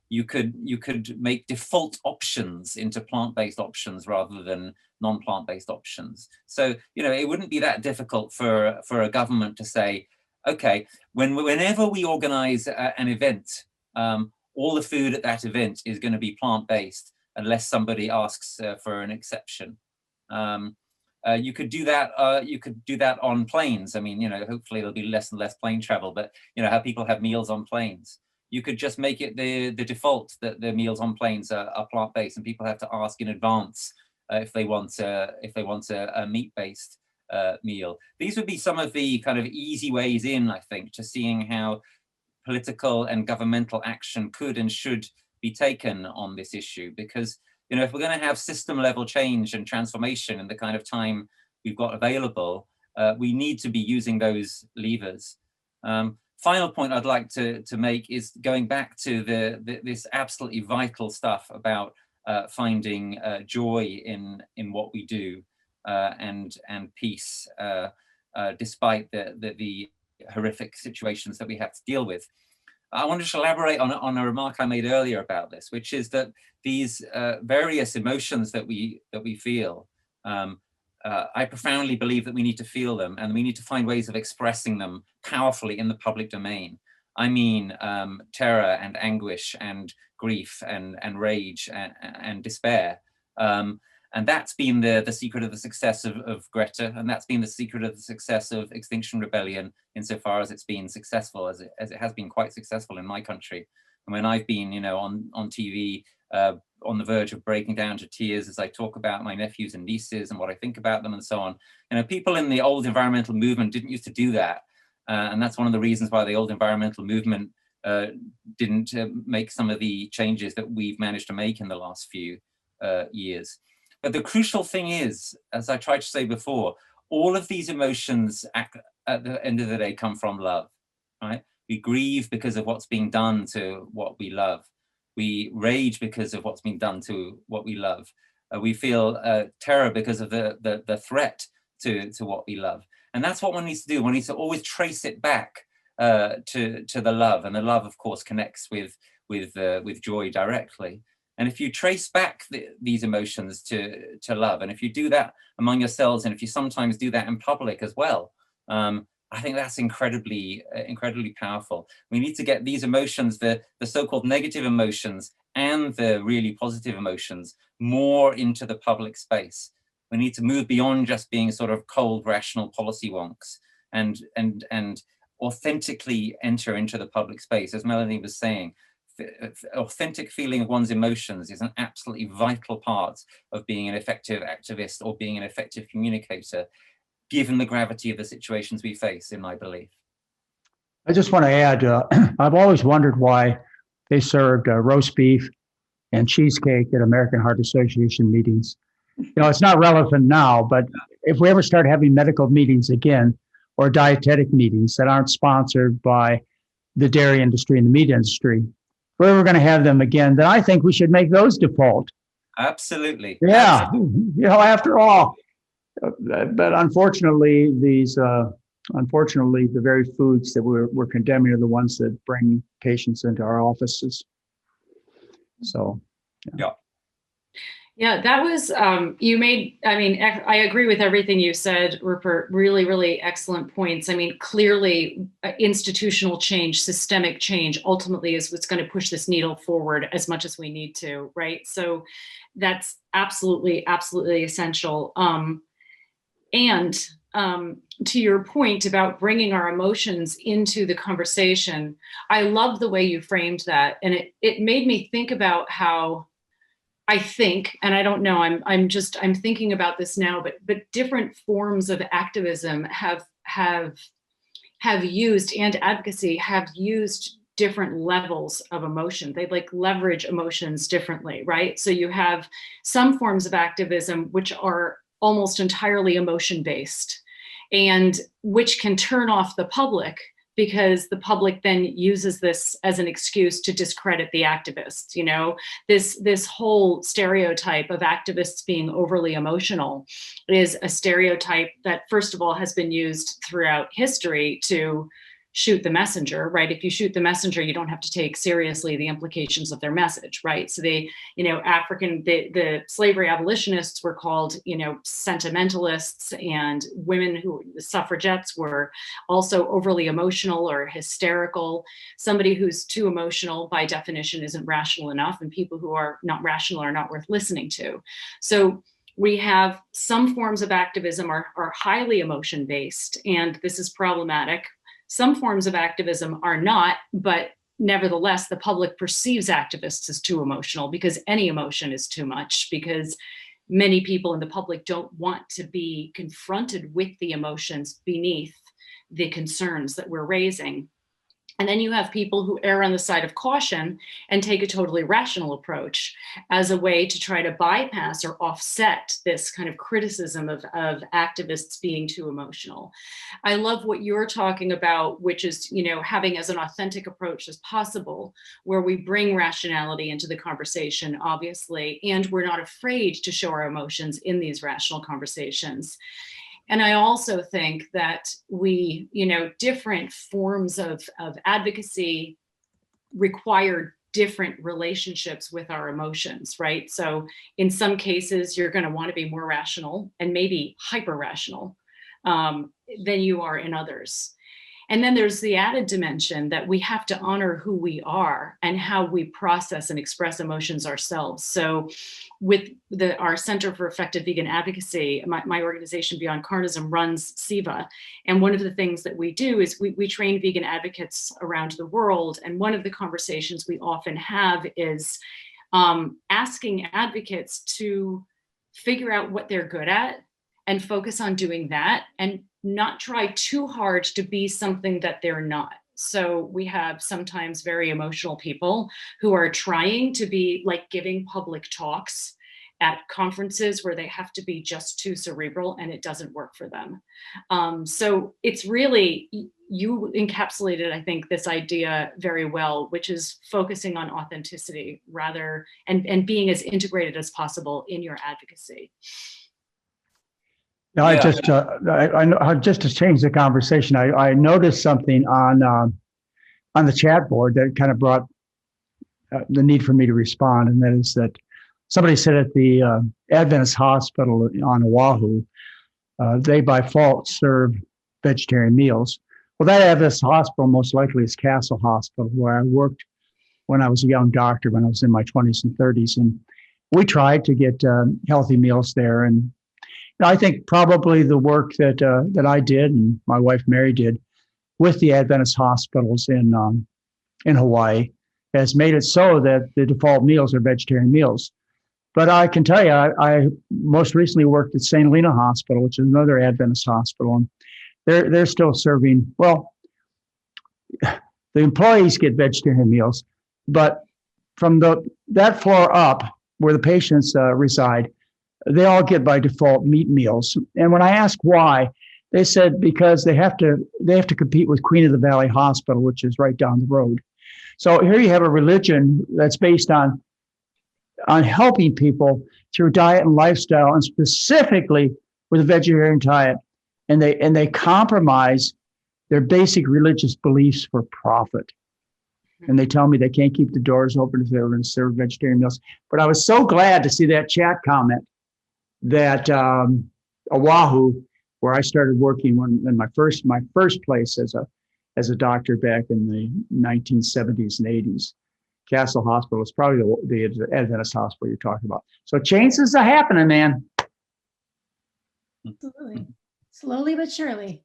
you could make default options into plant-based options rather than non-plant-based options. So it wouldn't be that difficult for a government to say, okay, whenever we organize an event, all the food at that event is going to be plant-based unless somebody asks for an exception. You could do that. You could do that on planes. I mean, hopefully there'll be less and less plane travel, but how people have meals on planes. You could just make it the default that the meals on planes are plant-based, and people have to ask in advance if they want a meat-based meal. These would be some of the kind of easy ways in, I think, to seeing how political and governmental action could and should be taken on this issue, because if we're going to have system level change and transformation in the kind of time we've got available, we need to be using those levers. Final point I'd like to make is going back to this absolutely vital stuff about finding joy in what we do and peace despite the horrific situations that we have to deal with. I want to elaborate on a remark I made earlier about this, which is that these various emotions that we feel, I profoundly believe that we need to feel them, and we need to find ways of expressing them powerfully in the public domain. I mean terror and anguish and grief and rage and despair. And that's been the secret of the success of Greta, and that's been the secret of the success of Extinction Rebellion, insofar as it's been successful, as it has been quite successful in my country. And when I've been, on TV, on the verge of breaking down to tears as I talk about my nephews and nieces and what I think about them and so on, people in the old environmental movement didn't used to do that. And that's one of the reasons why the old environmental movement didn't make some of the changes that we've managed to make in the last few years. But the crucial thing is, as I tried to say before, all of these emotions at the end of the day come from love, right? We grieve because of what's being done to what we love. We rage because of what's been done to what we love. We feel terror because of the threat to what we love. And that's what one needs to do. One needs to always trace it back to the love. And the love, of course, connects with joy directly. And if you trace back these emotions to love, and if you do that among yourselves, and if you sometimes do that in public as well, I think that's incredibly powerful. We need to get these emotions, the so-called negative emotions and the really positive emotions, more into the public space. We need to move beyond just being sort of cold, rational policy wonks and authentically enter into the public space. As Melanie was saying, authentic feeling of one's emotions is an absolutely vital part of being an effective activist or being an effective communicator, given the gravity of the situations we face, in my belief. I just want to add, I've always wondered why they served roast beef and cheesecake at American Heart Association meetings. It's not relevant now, but if we ever start having medical meetings again, or dietetic meetings that aren't sponsored by the dairy industry and the meat industry, if we're ever going to have them again, then I think we should make those default. Absolutely. Yeah. Absolutely. After all, but unfortunately, the very foods that we're condemning are the ones that bring patients into our offices. So, yeah. Yeah, that was, I agree with everything you said, Rupert. Really, really excellent points. I mean, clearly institutional change, systemic change ultimately is what's going to push this needle forward as much as we need to, right? So that's absolutely, absolutely essential. And to your point about bringing our emotions into the conversation, I love the way you framed that. And it made me think about how I think, and I don't know, I'm thinking about this now, but different forms of activism have used, and advocacy have used, different levels of emotion. They leverage emotions differently, right? So you have some forms of activism which are almost entirely emotion-based, and which can turn off the public, because the public then uses this as an excuse to discredit the activists. This whole stereotype of activists being overly emotional is a stereotype that, first of all, has been used throughout history to shoot the messenger, right? If you shoot the messenger, you don't have to take seriously the implications of their message, right? So the slavery abolitionists were called, sentimentalists, and the suffragettes were also overly emotional or hysterical. Somebody who's too emotional by definition isn't rational enough, and people who are not rational are not worth listening to. So we have some forms of activism are highly emotion-based, and this is problematic. Some forms of activism are not, but nevertheless, the public perceives activists as too emotional, because any emotion is too much, because many people in the public don't want to be confronted with the emotions beneath the concerns that we're raising. And then you have people who err on the side of caution and take a totally rational approach as a way to try to bypass or offset this kind of criticism of activists being too emotional. I love what you're talking about, which is, having as an authentic approach as possible, where we bring rationality into the conversation, obviously, and we're not afraid to show our emotions in these rational conversations. And I also think that we, different forms of advocacy require different relationships with our emotions, right? So in some cases, you're going to want to be more rational and maybe hyper rational than you are in others. And then there's the added dimension that we have to honor who we are and how we process and express emotions ourselves. So with our Center for Effective Vegan Advocacy, my organization Beyond Carnism runs SIVA. And one of the things that we do is we train vegan advocates around the world. And one of the conversations we often have is asking advocates to figure out what they're good at and focus on doing that and not try too hard to be something that they're not. So we have sometimes very emotional people who are trying to be like giving public talks at conferences where they have to be just too cerebral, and it doesn't work for them. So it's really, you encapsulated, I think, this idea very well, which is focusing on authenticity rather, and being as integrated as possible in your advocacy. No, I just to change the conversation, I noticed something on the chat board that kind of brought the need for me to respond, and that is that somebody said at the Adventist hospital on Oahu, they by fault serve vegetarian meals. Well, that Adventist hospital most likely is Castle Hospital, where I worked when I was a young doctor, when I was in my 20s and 30s, and we tried to get healthy meals there. And I think probably the work that I did and my wife Mary did with the Adventist hospitals in Hawaii has made it so that the default meals are vegetarian meals. But I can tell you, I most recently worked at St. Helena Hospital, which is another Adventist hospital, and they're still serving. Well, the employees get vegetarian meals, but from that floor up, where the patients reside, they all get by default meat meals. And when I asked why, they said because they have to compete with Queen of the Valley Hospital, which is right down the road. So here you have a religion that's based on helping people through diet and lifestyle, and specifically with a vegetarian diet, and they compromise their basic religious beliefs for profit. And they tell me they can't keep the doors open if they were going to serve vegetarian meals. But I was so glad to see that chat comment that Oahu, where I started working in my first place as a doctor back in the 1970s and 80s, Castle Hospital is probably the Adventist hospital you're talking about. So changes are happening, man. Absolutely. Slowly but surely.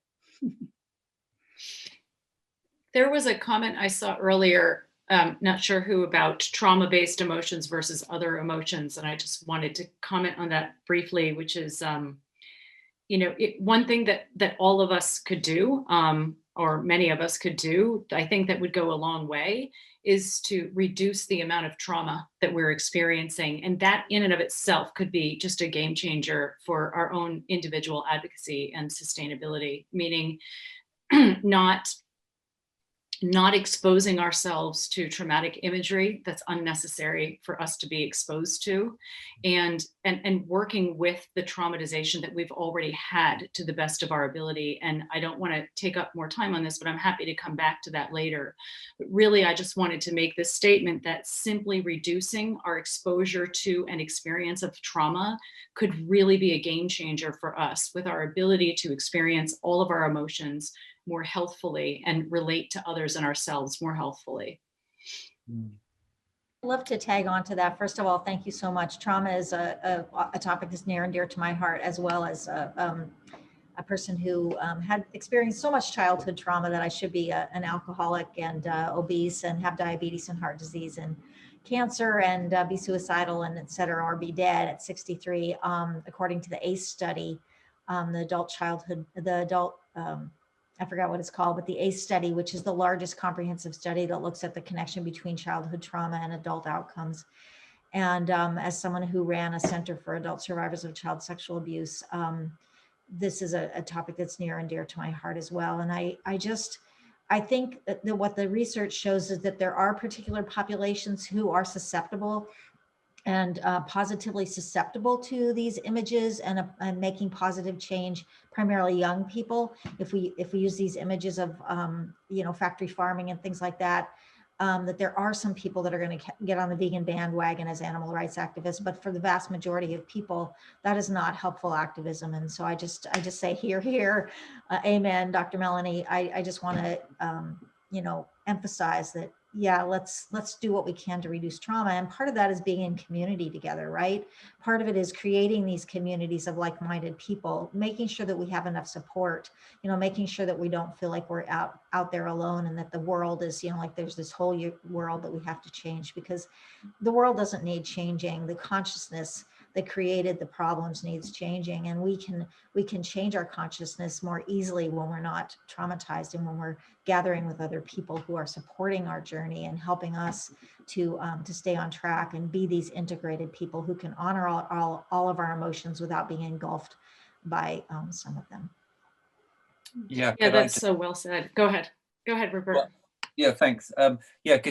There was a comment I saw earlier, not sure who, about trauma-based emotions versus other emotions. And I just wanted to comment on that briefly, which is, one thing that all of us could do, or many of us could do, I think that would go a long way, is to reduce the amount of trauma that we're experiencing. And that in and of itself could be just a game changer for our own individual advocacy and sustainability, meaning not exposing ourselves to traumatic imagery that's unnecessary for us to be exposed to, and working with the traumatization that we've already had to the best of our ability. And I don't want to take up more time on this, but I'm happy to come back to that later. But really, I just wanted to make this statement that simply reducing our exposure to an experience of trauma could really be a game changer for us, with our ability to experience all of our emotions more healthfully and relate to others and ourselves more healthfully. I'd love to tag on to that. First of all, thank you so much. Trauma is a topic that's near and dear to my heart, as well as a person who had experienced so much childhood trauma that I should be an alcoholic and obese and have diabetes and heart disease and cancer and be suicidal and et cetera, or be dead at 63. According to the ACE study, I forgot what it's called, but the ACE study, which is the largest comprehensive study that looks at the connection between childhood trauma and adult outcomes. And as someone who ran a center for adult survivors of child sexual abuse, this is a topic that's near and dear to my heart as well. And I think that what the research shows is that there are particular populations who are susceptible and positively susceptible to these images and making positive change, primarily young people. If we use these images of factory farming and things like that, that there are some people that are going to get on the vegan bandwagon as animal rights activists, but for the vast majority of people, that is not helpful activism. And so I just say here, amen, Dr. Melanie. I just want to, emphasize that, yeah, let's do what we can to reduce trauma. And part of that is being in community together, right? Part of it is creating these communities of like-minded people, making sure that we have enough support, making sure that we don't feel like we're out there alone, and that the world is, like there's this whole world that we have to change, because the world doesn't need changing. The consciousness that created the problems needs changing, and we can change our consciousness more easily when we're not traumatized, and when we're gathering with other people who are supporting our journey and helping us to stay on track and be these integrated people who can honor all of our emotions without being engulfed by some of them. Yeah, that's so well said. Go ahead, Rupert. Well, yeah, thanks.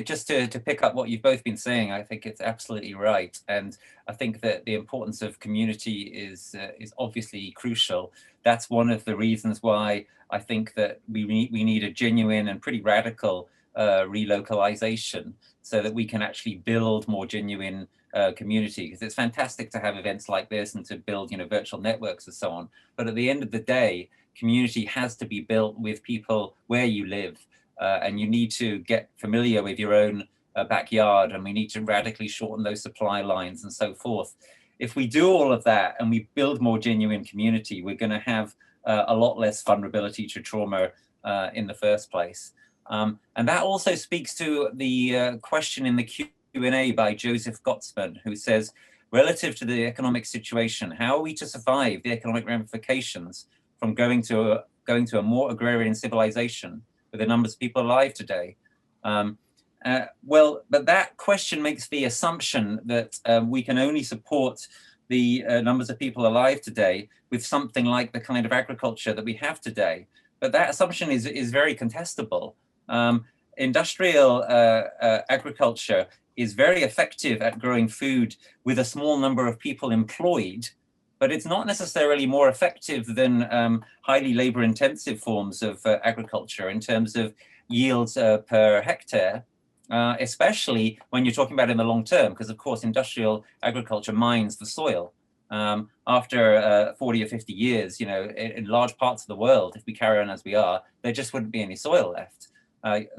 Just to pick up what you've both been saying, I think it's absolutely right, and I think that the importance of community is obviously crucial. That's one of the reasons why I think that we need a genuine and pretty radical relocalization, so that we can actually build more genuine community. Because it's fantastic to have events like this and to build virtual networks and so on, but at the end of the day, community has to be built with people where you live. And you need to get familiar with your own backyard, and we need to radically shorten those supply lines and so forth. If we do all of that and we build more genuine community, we're going to have a lot less vulnerability to trauma in the first place. And that also speaks to the question in the Q&A by Joseph Gottsman, who says, relative to the economic situation, how are we to survive the economic ramifications from going to a more agrarian civilization with the numbers of people alive today? But that question makes the assumption that we can only support the numbers of people alive today with something like the kind of agriculture that we have today. But that assumption is very contestable. Industrial agriculture is very effective at growing food with a small number of people employed, but it's not necessarily more effective than highly labor-intensive forms of agriculture in terms of yields per hectare, especially when you're talking about in the long term, because of course industrial agriculture mines the soil. After 40 or 50 years, in large parts of the world, if we carry on as we are, there just wouldn't be any soil left.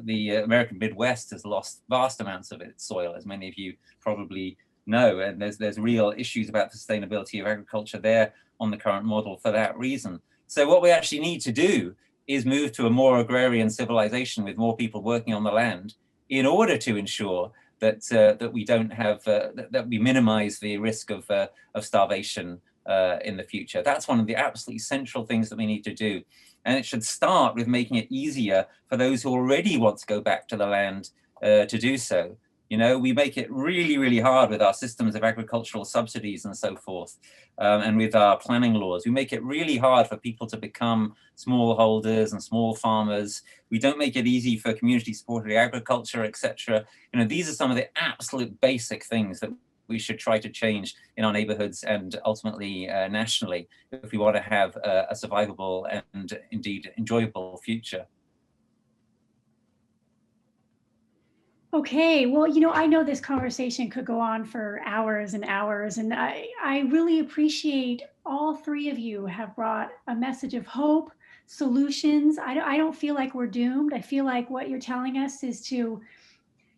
The American Midwest has lost vast amounts of its soil, as many of you probably know, and there's real issues about sustainability of agriculture there on the current model for that reason. So what we actually need to do is move to a more agrarian civilization with more people working on the land in order to ensure that that we don't have that we minimize the risk of starvation in the future. That's one of the absolutely central things that we need to do, and it should start with making it easier for those who already want to go back to the land to do so. We make it really, really hard with our systems of agricultural subsidies and so forth, and with our planning laws. We make it really hard for people to become smallholders and small farmers. We don't make it easy for community-supported agriculture, etc. These are some of the absolute basic things that we should try to change in our neighborhoods and ultimately nationally if we want to have a survivable and indeed enjoyable future. Okay, well, I know this conversation could go on for hours and hours, and I really appreciate all three of you have brought a message of hope, solutions. I don't feel like we're doomed. I feel like what you're telling us is to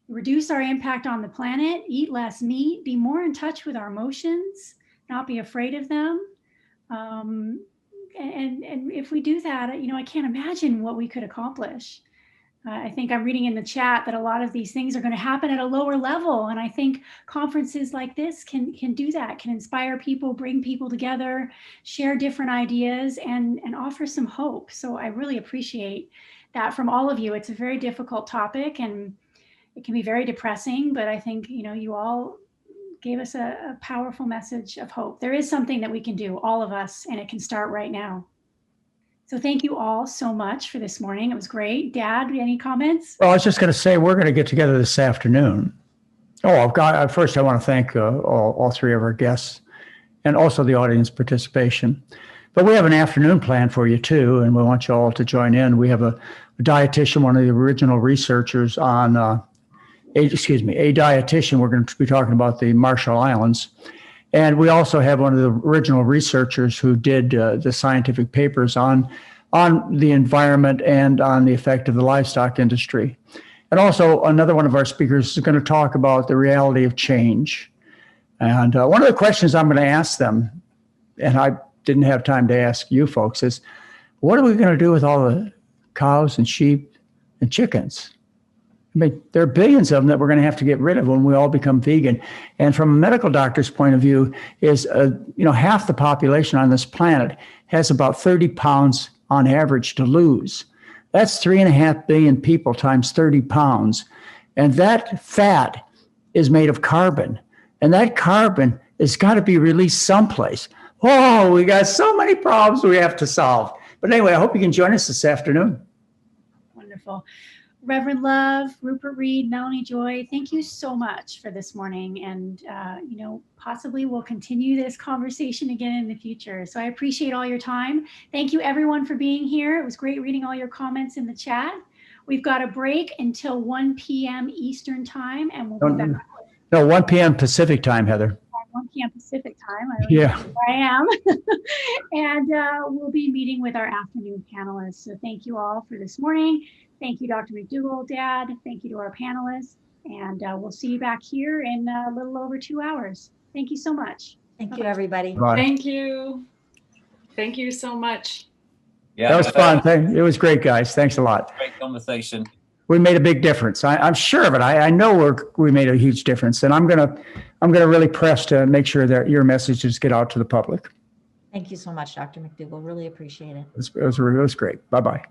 reduce our impact on the planet, eat less meat, be more in touch with our emotions, not be afraid of them. And if we do that, I can't imagine what we could accomplish. I think I'm reading in the chat that a lot of these things are going to happen at a lower level. And I think conferences like this can do that, can inspire people, bring people together, share different ideas, and offer some hope. So I really appreciate that from all of you. It's a very difficult topic and it can be very depressing, but I think, you all gave us a powerful message of hope. There is something that we can do, all of us, and it can start right now. So thank you all so much for this morning. It was great. Dad, any comments? Well, I was just going to say, we're going to get together this afternoon. First I want to thank all three of our guests and also the audience participation. But we have an afternoon plan for you too, and we want you all to join in. We have a dietitian, one of the original researchers on a dietitian. We're going to be talking about the Marshall Islands. And we also have one of the original researchers who did the scientific papers on the environment and on the effect of the livestock industry. And also another one of our speakers is going to talk about the reality of change. And one of the questions I'm going to ask them, and I didn't have time to ask you folks, is what are we going to do with all the cows and sheep and chickens? I mean, there are billions of them that we're going to have to get rid of when we all become vegan. And from a medical doctor's point of view, is half the population on this planet has about 30 pounds on average to lose. That's 3.5 billion people times 30 pounds. And that fat is made of carbon. And that carbon has got to be released someplace. Oh, we got so many problems we have to solve. But anyway, I hope you can join us this afternoon. Wonderful. Reverend Love, Rupert Read, Melanie Joy, thank you so much for this morning. And, possibly we'll continue this conversation again in the future. So I appreciate all your time. Thank you everyone for being here. It was great reading all your comments in the chat. We've got a break until 1 p.m. Eastern time, and we'll be back. No, 1 p.m. Pacific time, Heather. 1 p.m. Pacific time. Yeah. I am. And we'll be meeting with our afternoon panelists. So thank you all for this morning. Thank you, Dr. McDougall, Dad. Thank you to our panelists. And we'll see you back here in a little over 2 hours. Thank you so much. Thank you, everybody. Bye. Thank you. Thank you so much. Yeah, That was fun. It was great, guys. Thanks a lot. Great conversation. We made a big difference. I'm sure of it. I know we made a huge difference, and I'm gonna really press to make sure that your messages get out to the public. Thank you so much, Dr. McDougall. Really appreciate it. It was great. Bye-bye.